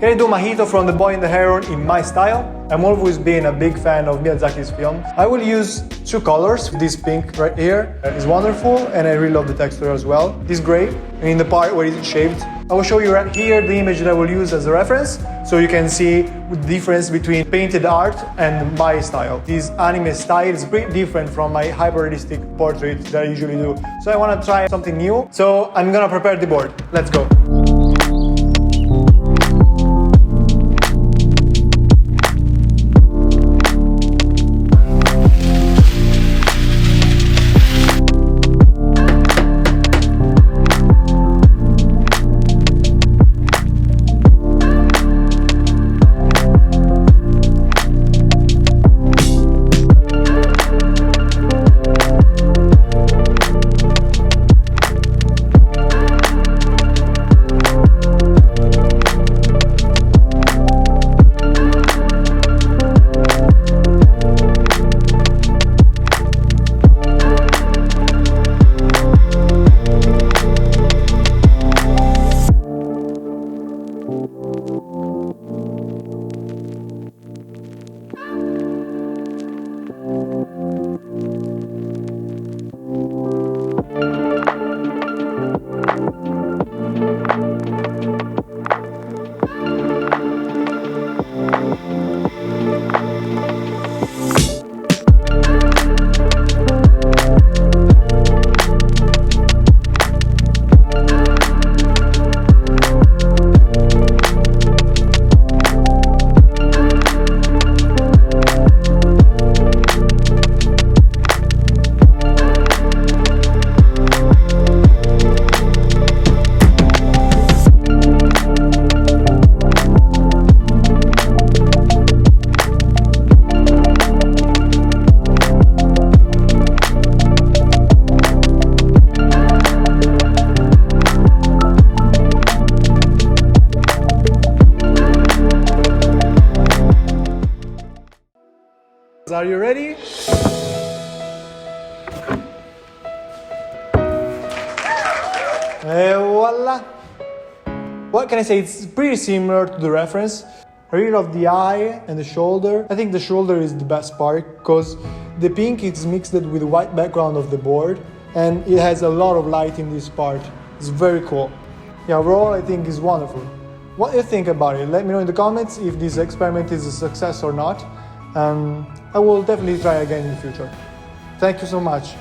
Can I do Mahito from The Boy and the Heron in my style? I'm always been a big fan of Miyazaki's films. I will use two colors. This pink right here is wonderful and I really love the texture as well. This gray, in the part where it's shaped. I will show you right here the image that I will use as a reference so you can see the difference between painted art and my style. This anime style is pretty different from my hyper-realistic portrait that I usually do. So I want to try something new. So I'm gonna prepare the board. Let's go. Are you ready? Voila! What can I say? It's pretty similar to the reference. I really love the eye and the shoulder. I think the shoulder is the best part because the pink is mixed with the white background of the board and it has a lot of light in this part. It's very cool. Yeah, overall I think it's wonderful. What do you think about it? Let me know in the comments if this experiment is a success or not. I will definitely try again in the future. Thank you so much.